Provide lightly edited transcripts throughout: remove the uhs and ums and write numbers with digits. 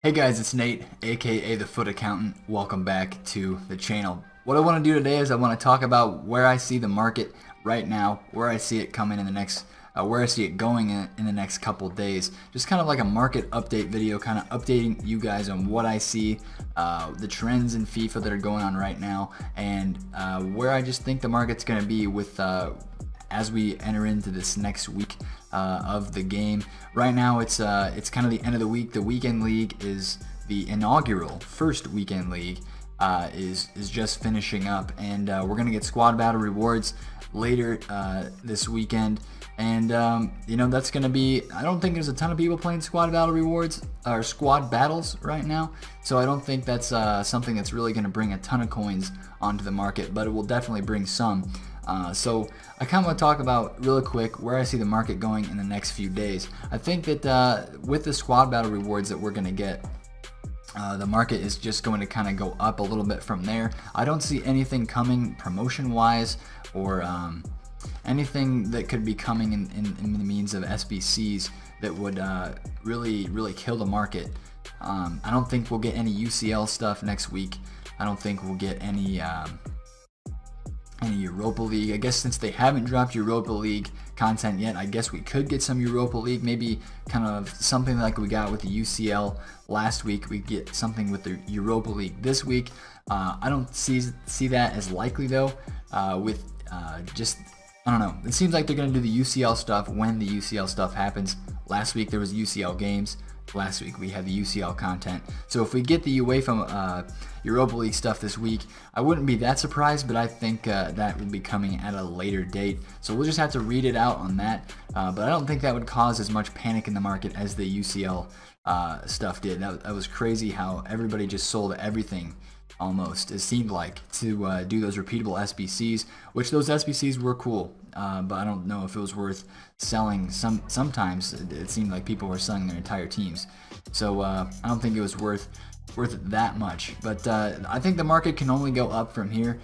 Hey guys, it's Nate, aka TheFutAccountant. Welcome back to the channel. What I want to do today is I want to talk about where I see the market right now, where I see it coming in the next, where I see it going in the next couple days. Just kind of like a market update video, kind of updating you guys on what I see, the trends in FIFA that are going on right now, and where I just think the market's going to be with as we enter into this next week of the game. Right now it's kind of the end of the week. The weekend league is the inaugural first weekend league is just finishing up, and we're gonna get squad battle rewards later this weekend. And you know, that's gonna be, I don't think there's a ton of people playing squad battle rewards or squad battles right now, so I don't think that's something that's really gonna bring a ton of coins onto the market, but it will definitely bring some. So I kind of want to talk about really quick where I see the market going in the next few days. I think that with the squad battle rewards that we're going to get, the market is just going to kind of go up a little bit from there. I don't see anything coming promotion wise or anything that could be coming in the means of SBCs that would really kill the market. I don't think we'll get any UCL stuff next week. I don't think we'll get any Europa League. I guess since they haven't dropped Europa League content yet, I guess we could get some Europa League, maybe kind of something like we got with the UCL last week. We get something with the Europa League this week. I don't see that as likely though, with just, I don't know. It seems like they're going to do the UCL stuff when the UCL stuff happens. Last week there was UCL games. Last week we had the UCL content. So if we get the UEFA Europa League stuff this week, I wouldn't be that surprised, but I think that will be coming at a later date. So we'll just have to read it out on that. But I don't think that would cause as much panic in the market as the UCL stuff did. That was crazy how everybody just sold everything almost, it seemed like, to do those repeatable SBCs, which those SBCs were cool, but I don't know if it was worth selling. Sometimes it seemed like people were selling their entire teams, so I don't think it was worth it that much. But I think the market can only go up from here,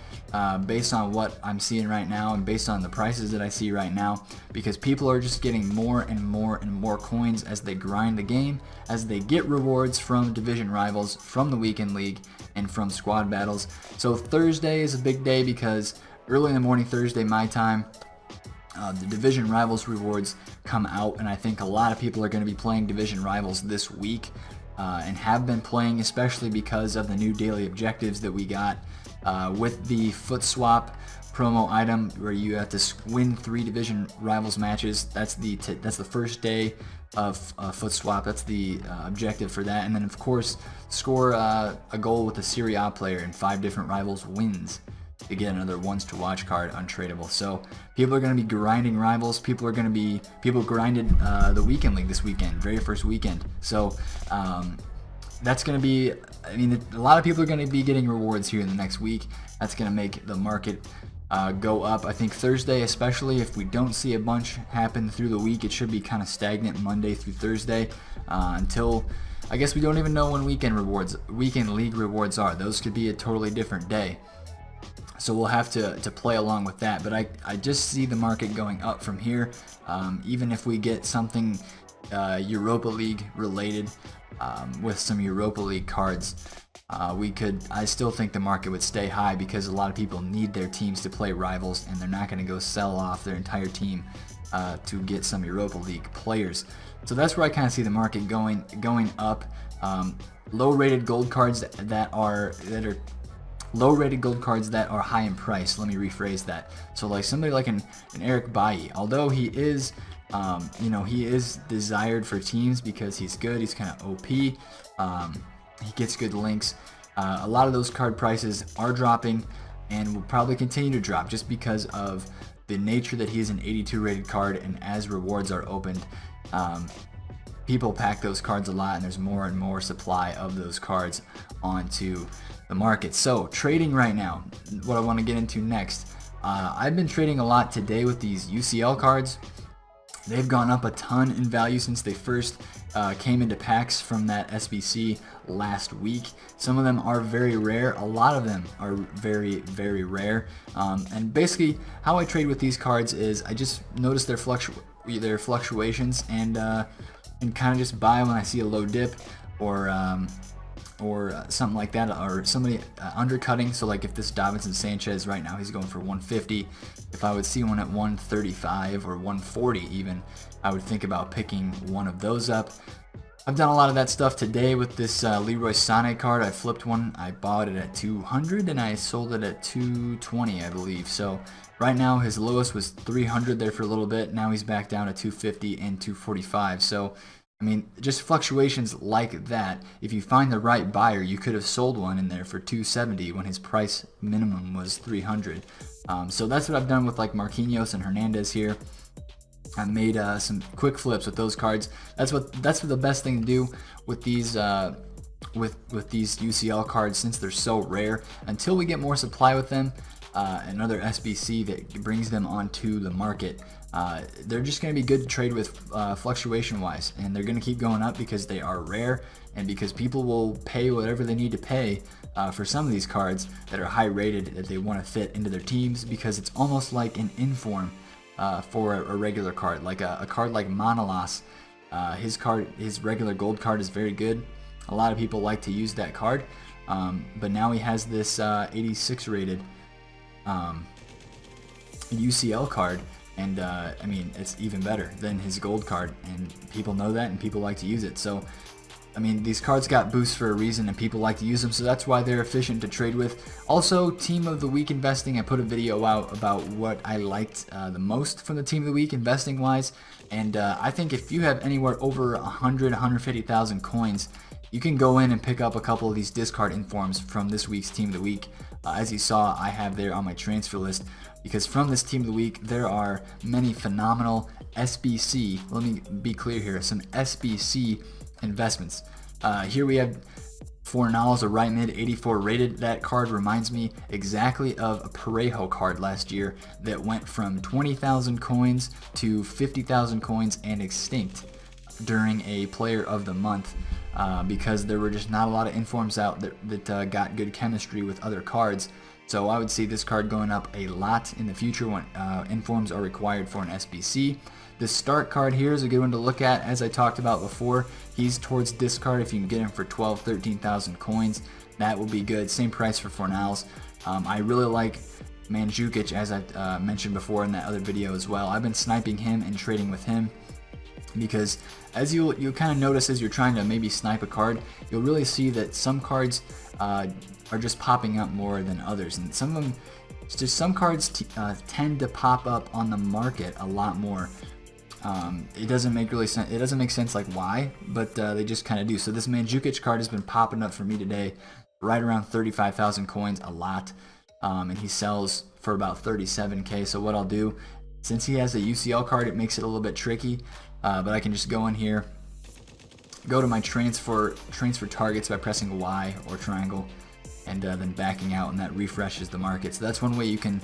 based on what I'm seeing right now and based on the prices that I see right now, because people are just getting more and more and more coins as they grind the game, as they get rewards from division rivals, from the weekend league, and from squad battles. So Thursday is a big day because early in the morning Thursday my time, the division rivals rewards come out, and I think a lot of people are going to be playing division rivals this week, and have been playing, especially because of the new daily objectives that we got with the foot swap promo item, where you have to win 3 division rivals matches. That's the first day of foot swap. That's the objective for that, and then of course score a goal with a Serie A player in 5 different rivals wins to get another ones to watch card untradeable. So people are going to be grinding rivals. People grinded the weekend league this weekend, very first weekend. So that's going to be, I mean, a lot of people are going to be getting rewards here in the next week. That's going to make the market go up. I think Thursday, especially if we don't see a bunch happen through the week, it should be kind of stagnant Monday through Thursday, until, I guess we don't even know when weekend league rewards are. Those could be a totally different day. So we'll have to play along with that. But I just see the market going up from here. Even if we get something Europa League related, with some Europa League cards, I still think the market would stay high, because a lot of people need their teams to play rivals, and they're not going to go sell off their entire team to get some Europa League players. So that's where I kind of see the market going up. Low-rated gold cards that are low-rated gold cards that are high in price. Let me rephrase that. So like somebody like an Eric Bailly, although he is, you know, he is desired for teams because he's good. He's kind of OP. He gets good links. A lot of those card prices are dropping and will probably continue to drop just because of the nature that he is an 82 rated card, and as rewards are opened, people pack those cards a lot, and there's more and more supply of those cards onto the market. So trading right now, what I want to get into next, I've been trading a lot today with these UCL cards. They've gone up a ton in value since they first came into packs from that SBC last week. Some of them are very rare. A lot of them are very, very rare. And basically, how I trade with these cards is I just notice their fluctuations and kind of just buy when I see a low dip. or something like that, or somebody undercutting. So like if this Davinson Sanchez right now, he's going for 150. If I would see one at 135 or 140 even, I would think about picking one of those up. I've done a lot of that stuff today with this Leroy Sané card. I flipped one. I bought it at 200 and I sold it at 220, I believe. So right now his lowest was 300 there for a little bit. Now he's back down to 250 and 245. So I mean, just fluctuations like that. If you find the right buyer, you could have sold one in there for 270 when his price minimum was 300. So that's what I've done with like Marquinhos and Hernandez here. I made some quick flips with those cards. That's what the best thing to do with these with these UCL cards, since they're so rare. Until we get more supply with them, another SBC that brings them onto the market, they're just going to be good to trade with fluctuation wise, and they're going to keep going up because they are rare and because people will pay whatever they need to pay for some of these cards that are high rated that they want to fit into their teams, because it's almost like an inform for a regular card, like a card like Manolas. His regular gold card is very good. A lot of people like to use that card, but now he has this 86 rated UCL card, and I mean, it's even better than his gold card, and people know that and people like to use it. So I mean, these cards got boosts for a reason and people like to use them, so that's why they're efficient to trade with. Also, Team of the Week investing, I put a video out about what I liked the most from the Team of the Week investing wise, and I think if you have anywhere over 150,000 coins, you can go in and pick up a couple of these discard informs from this week's Team of the Week. As you saw, I have there on my transfer list, because from this Team of the Week, there are many phenomenal SBC, let me be clear here, some SBC investments. Here we have Fornals, a right mid, 84 rated. That card reminds me exactly of a Parejo card last year that went from 20,000 coins to 50,000 coins and extinct during a player of the month, because there were just not a lot of informs out that got good chemistry with other cards. So I would see this card going up a lot in the future when informs are required for an SBC. The start card here is a good one to look at. As I talked about before, he's towards discard if you can get him for 12,000, 13,000 coins. That will be good. Same price for Fornals. I really like Mandzukic, as I mentioned before in that other video as well. I've been sniping him and trading with him, because as you'll kind of notice as you're trying to maybe snipe a card, you'll really see that some cards are just popping up more than others, and some of them, some cards tend to pop up on the market a lot more. It doesn't make sense like why, but they just kind of do. So this Mandzukic card has been popping up for me today, right around 35,000 coins, a lot, and he sells for about 37k. So what I'll do, since he has a UCL card, it makes it a little bit tricky, but I can just go in here, go to my transfer targets by pressing Y or triangle, and then backing out, and that refreshes the market. So that's one way you can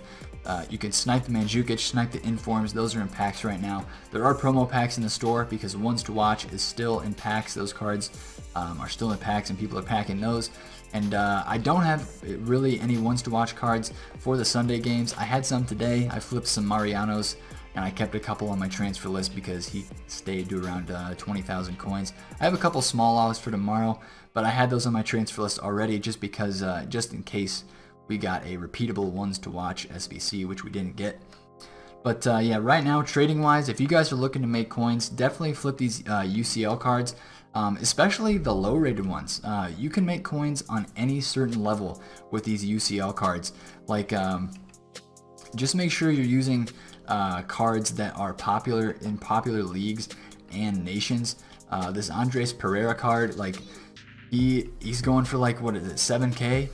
snipe the Mandzukic, snipe the informs. Those are in packs right now. There are promo packs in the store because ones to watch is still in packs. Those cards are still in packs and people are packing those. And I don't have really any ones to watch cards for the Sunday games. I had some today. I flipped some Marianos, and I kept a couple on my transfer list because he stayed to around 20,000 coins. I have a couple small offs for tomorrow, but I had those on my transfer list already just because, just in case we got a repeatable ones to watch SBC, which we didn't get. But yeah, right now, trading wise, if you guys are looking to make coins, definitely flip these UCL cards, especially the low rated ones. You can make coins on any certain level with these UCL cards. Like, just make sure you're using cards that are popular in popular leagues and nations. This Andres Pereira card, like, he's going for like, what is it, 7k,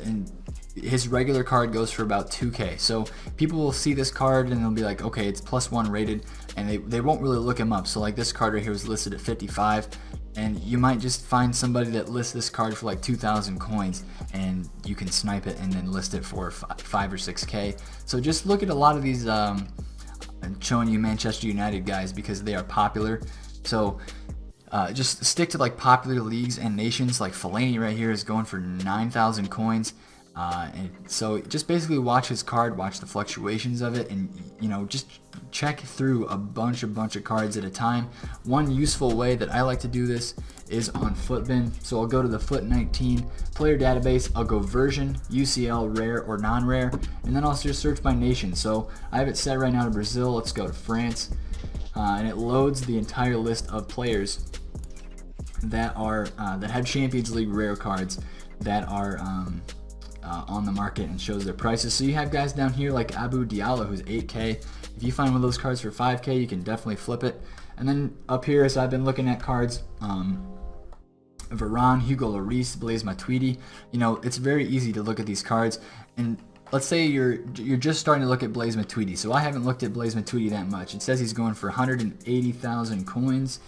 and his regular card goes for about 2k. So people will see this card and they'll be like, okay, it's +1 rated, and they won't really look him up. So like this card right here was listed at 55, and you might just find somebody that lists this card for like 2,000 coins, and you can snipe it and then list it for 5 or 6k. So just look at a lot of these, I'm showing you Manchester United guys because they are popular. So just stick to like popular leagues and nations. Like Fellaini right here is going for 9,000 coins. And so just basically watch his card, watch the fluctuations of it, and just check through a bunch of cards at a time. One useful way that I like to do this is on FUTBin. So I'll go to the FUT19 player database, I'll go version, UCL, rare or non-rare, and then I'll just search by nation. So I have it set right now to Brazil. Let's go to France, and it loads the entire list of players that are that have Champions League rare cards that are on the market, and shows their prices. So you have guys down here like Abu Diallo, who's 8K. If you find one of those cards for 5K, you can definitely flip it. And then up here, as I've been looking at cards, Varane, Hugo Lloris, Blaise Matuidi. It's very easy to look at these cards, and let's say you're just starting to look at Blaise Matuidi. So I haven't looked at Blaise Matuidi that much. It says he's going for 180,000 coins,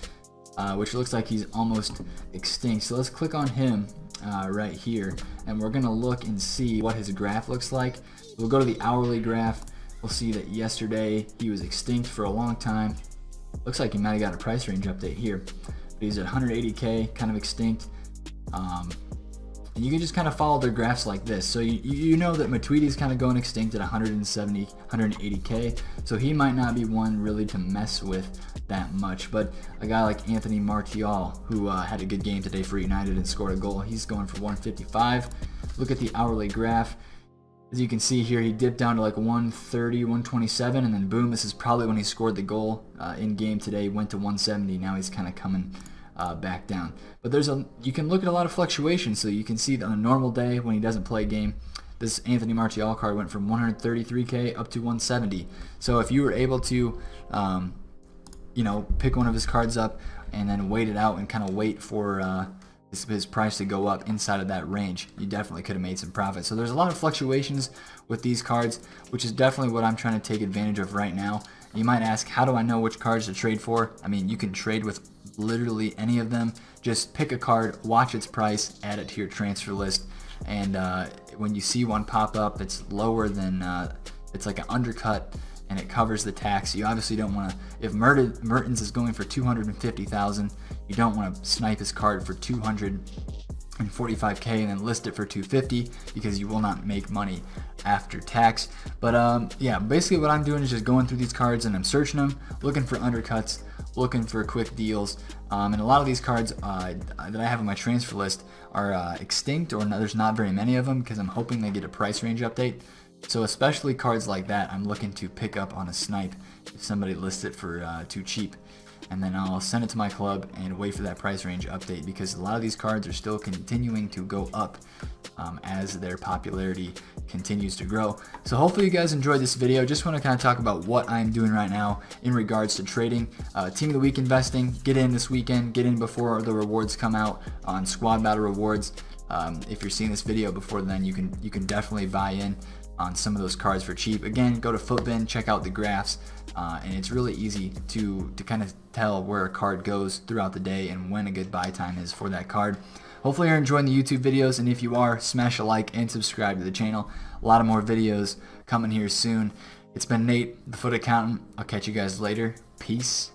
which looks like he's almost extinct. So let's click on him right here, and we're gonna look and see what his graph looks like. We'll go to the hourly graph. We'll see that yesterday he was extinct for a long time. Looks like he might have got a price range update here, but he's at 180K, kind of extinct. And you can just kind of follow their graphs like this. So you know that Matuidi's kind of going extinct at 170, 180K. So he might not be one really to mess with that much. But a guy like Anthony Martial, who had a good game today for United and scored a goal, he's going for 155. Look at the hourly graph. As you can see here, he dipped down to like 130, 127, and then boom, this is probably when he scored the goal in game today, went to 170. Now he's kind of coming back down. But you can look at a lot of fluctuations, so you can see that on a normal day when he doesn't play a game, this Anthony Martial card went from 133K up to 170. So if you were able to pick one of his cards up and then wait it out and kind of wait for his price to go up inside of that range, you definitely could have made some profit. So there's a lot of fluctuations with these cards, which is definitely what I'm trying to take advantage of right now. You might ask, how do I know which cards to trade for? I mean, you can trade with literally any of them. Just pick a card, watch its price, add it to your transfer list, and when you see one pop up, it's lower than, it's like an undercut, and it covers the tax. You obviously don't want to, if Mertens is going for 250,000, you don't want to snipe his card for 245K and then list it for 250, because you will not make money after tax. But yeah, basically what I'm doing is just going through these cards and I'm searching them, looking for undercuts, looking for quick deals, and a lot of these cards that I have on my transfer list are extinct, or there's not very many of them, because I'm hoping they get a price range update. So especially cards like that, I'm looking to pick up on a snipe if somebody lists it for too cheap. And then I'll send it to my club and wait for that price range update, because a lot of these cards are still continuing to go up as their popularity continues to grow. So hopefully you guys enjoyed this video. Just want to kind of talk about what I'm doing right now in regards to trading. Team of the week investing, get in this weekend, get in before the rewards come out on squad battle rewards. If you're seeing this video before then, you can definitely buy in on some of those cards for cheap. Again, go to FUTBin, check out the graphs, and it's really easy to kind of tell where a card goes throughout the day and when a good buy time is for that card. Hopefully you're enjoying the YouTube videos, and if you are, smash a like and subscribe to the channel. A lot of more videos coming here soon. It's been Nate, the FUT Accountant. I'll catch you guys later. Peace